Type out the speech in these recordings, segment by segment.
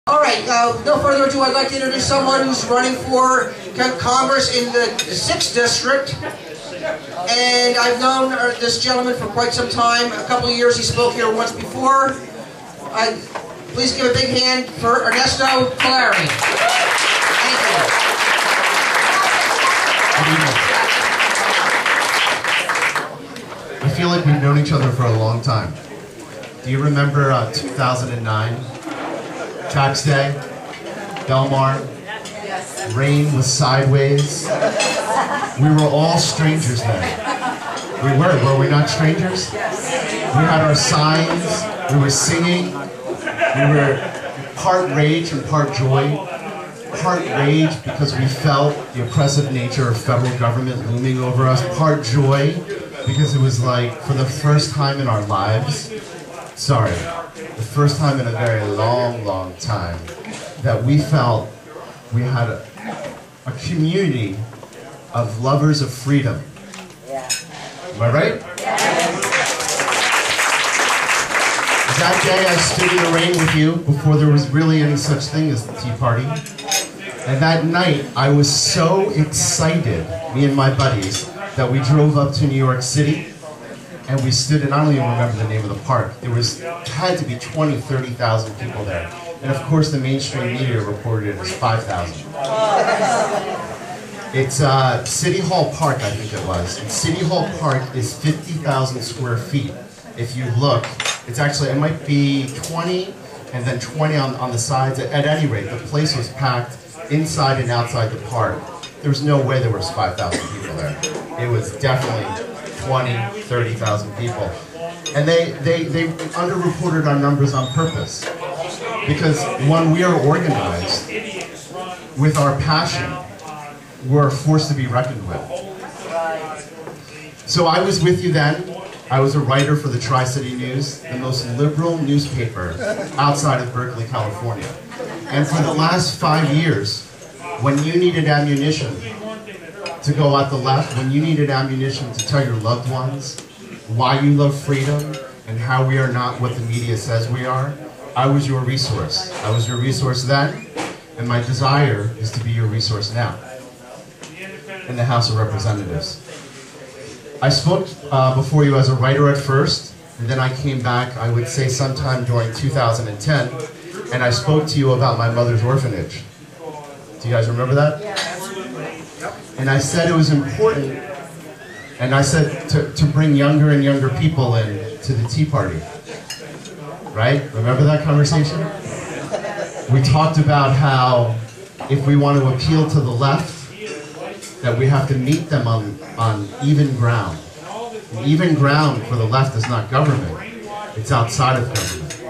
All right, no further ado, I'd like to introduce someone who's running for Congress in the 6th District. And I've known this gentleman for quite some time. A couple of years he spoke here once before. Please give a big hand for Ernesto Cullari. Thank you. I feel like we've known each other for a long time. Do you remember 2009? Tax Day, Belmar, rain was sideways. We were all strangers then. Were we not strangers? We had our signs, we were singing, we were part rage and part joy. Part rage because we felt the oppressive nature of federal government looming over us. Part joy because it was like, for the first time in our lives, the first time in a very long time, that we felt we had a community of lovers of freedom. Am I right? That day I stood in the rain with you before there was really any such thing as the Tea Party. And that night I was so excited, me and my buddies, that we drove up to New York City. And we stood, and I don't even remember the name of the park. There had to be 20, 30,000 people there. And of course the mainstream media reported it as 5,000. It's City Hall Park, I think it was. And City Hall Park is 50,000 square feet. If you look, it's actually, it might be 20 and then 20 on the sides. At any rate, the place was packed inside and outside the park. There was no way there was 5,000 people there. It was definitely 20, 30,000 people. And they underreported our numbers on purpose. Because when we are organized with our passion, we're forced to be reckoned with. So I was with you then. I was a writer for the Tri-City News, the most liberal newspaper outside of Berkeley, California. And for the last 5 years, when you needed ammunition to go at the left, when you needed ammunition to tell your loved ones why you love freedom and how we are not what the media says we are, I was your resource. I was your resource then, and my desire is to be your resource now in the House of Representatives. I spoke before you as a writer at first, and then I came back, I would say sometime during 2010, and I spoke to you about my mother's orphanage. Do you guys remember that? And I said it was important, and I said to bring younger and younger people in to the Tea Party. Right? Remember that conversation? We talked about how if we want to appeal to the left, that we have to meet them on even ground. And even ground for the left is not government. It's outside of government.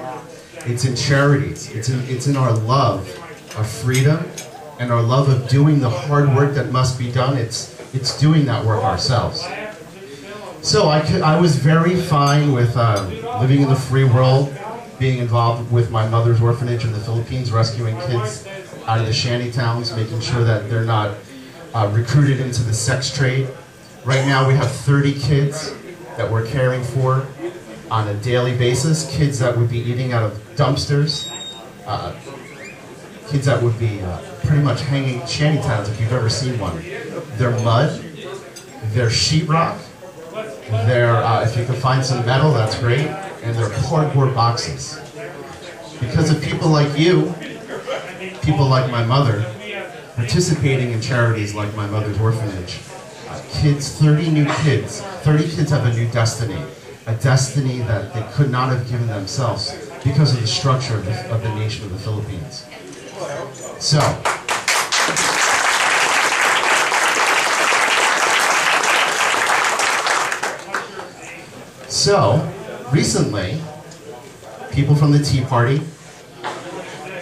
It's in charities. It's in our love of freedom and our love of doing the hard work that must be done. It's doing that work ourselves. So I was very fine with living in the free world, being involved with my mother's orphanage in the Philippines, rescuing kids out of the shanty towns, making sure that they're not recruited into the sex trade. Right now we have 30 kids that we're caring for on a daily basis, kids that would be eating out of dumpsters, kids that would be pretty much hanging shanty towns if you've ever seen one. They're mud, they're sheetrock, they're, if you can find some metal, that's great, and they're cardboard boxes. Because of people like you, people like my mother, participating in charities like my mother's orphanage, 30 kids have a new destiny, a destiny that they could not have given themselves because of the structure of the nation of the Philippines. So, recently, people from the Tea Party,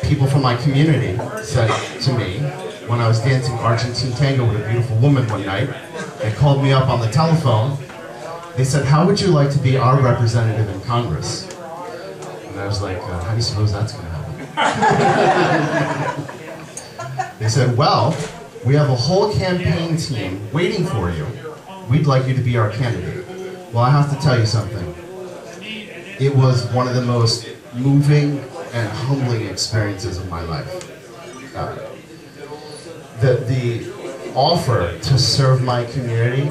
people from my community said to me, when I was dancing Argentine tango with a beautiful woman one night, they called me up on the telephone. They said, "How would you like to be our representative in Congress?" And I was like, how do you suppose that's going to happen? They said, "Well, we have a whole campaign team waiting for you. We'd like you to be our candidate." Well, I have to tell you something. It was one of the most moving, and humbling experiences of my life. The offer to serve my community,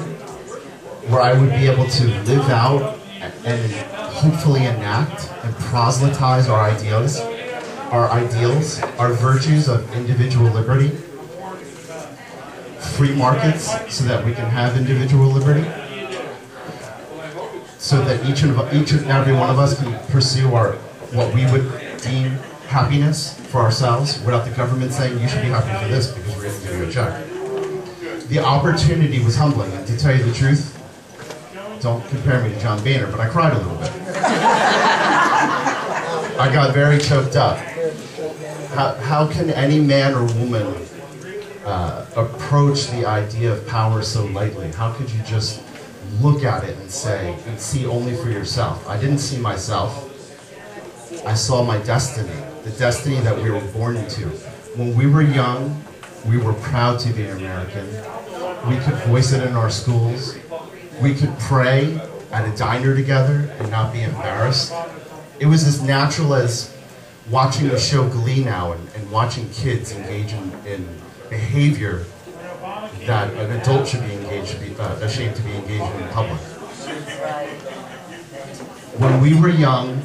where I would be able to live out and hopefully enact and proselytize our ideals, our virtues of individual liberty, free markets so that we can have individual liberty, so that each and every one of us can pursue what we would deem happiness for ourselves without the government saying you should be happy for this because we're going to give you a check. The opportunity was humbling, and to tell you the truth, don't compare me to John Boehner, but I cried a little bit. I got very choked up. How can any man or woman approach the idea of power so lightly? How could you just look at it and see only for yourself? I didn't see myself. I saw my destiny, the destiny that we were born into. When we were young, we were proud to be American. We could voice it in our schools. We could pray at a diner together and not be embarrassed. It was as natural as watching the show Glee now and watching kids engage in behavior that an adult should be ashamed to be engaged in public. When we were young,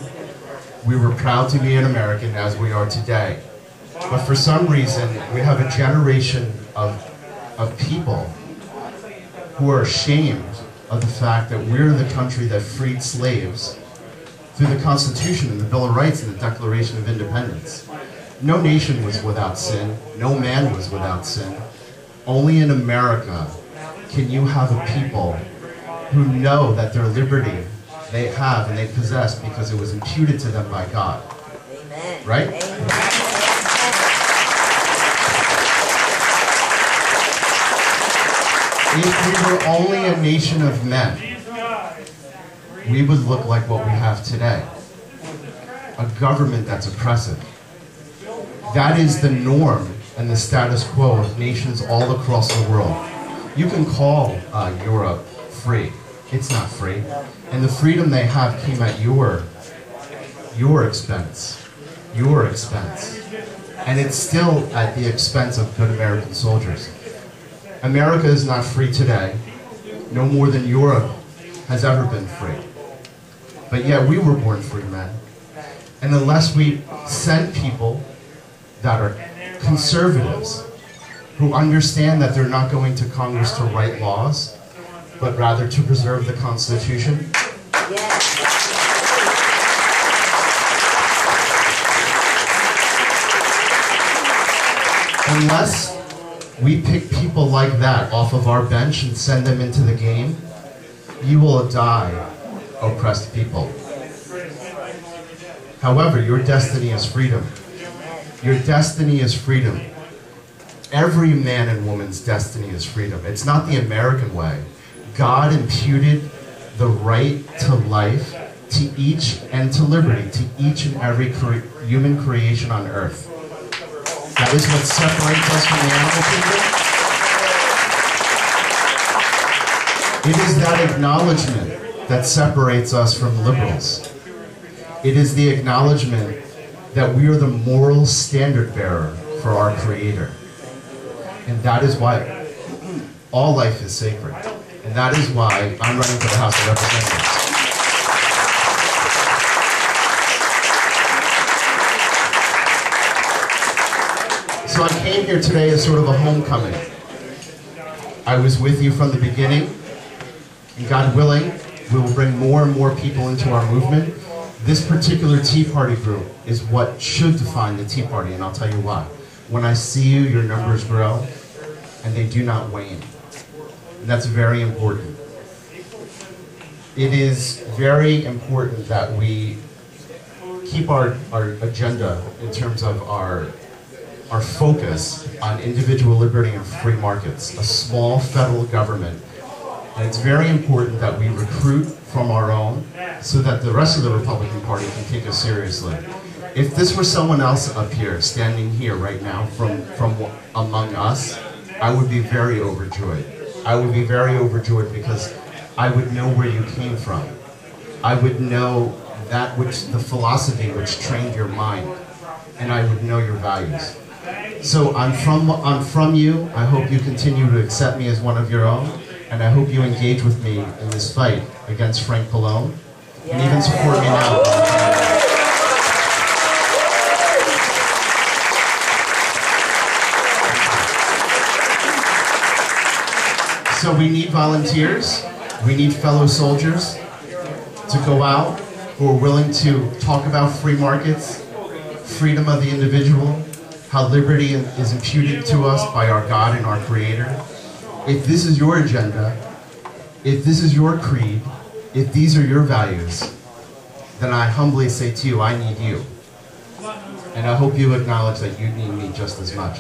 we were proud to be an American as we are today. But for some reason, we have a generation of people who are ashamed of the fact that we're the country that freed slaves through the Constitution and the Bill of Rights and the Declaration of Independence. No nation was without sin. No man was without sin. Only in America can you have a people who know that their liberty they have and they possess because it was imputed to them by God. Amen. Right? Amen. If we were only a nation of men, we would look like what we have today. A government that's oppressive. That is the norm and the status quo of nations all across the world. You can call Europe free. It's not free. And the freedom they have came at your expense. Your expense. And it's still at the expense of good American soldiers. America is not free today, no more than Europe has ever been free. But yet we were born free men. And unless we send people that are conservatives, who understand that they're not going to Congress to write laws, but rather to preserve the Constitution, unless we pick people like that off of our bench and send them into the game, you will die, oppressed people. However, your destiny is freedom. Your destiny is freedom. Every man and woman's destiny is freedom. It's not the American way. God imputed the right to life to each and to liberty to each and every human creation on earth. That is what separates us from the animal kingdom. It is that acknowledgement that separates us from liberals. It is the acknowledgement that we are the moral standard bearer for our Creator. And that is why all life is sacred. And that is why I'm running for the House of Representatives. So I came here today as sort of a homecoming. I was with you from the beginning, and God willing, we will bring more and more people into our movement. This particular Tea Party group is what should define the Tea Party, and I'll tell you why. When I see you, your numbers grow, and they do not wane. And that's very important. It is very important that we keep our agenda in terms of our focus on individual liberty and free markets, a small federal government. And it's very important that we recruit from our own so that the rest of the Republican Party can take us seriously. If this were someone else up here, standing here right now from among us, I would be very overjoyed. I would be very overjoyed because I would know where you came from. I would know that the philosophy which trained your mind. and I would know your values. So I'm from you. I hope you continue to accept me as one of your own, and I hope you engage with me in this fight against Frank Pallone, and even support me now. So we need volunteers, we need fellow soldiers to go out who are willing to talk about free markets, freedom of the individual, how liberty is imputed to us by our God and our Creator. If this is your agenda, if this is your creed, if these are your values, then I humbly say to you, I need you. And I hope you acknowledge that you need me just as much.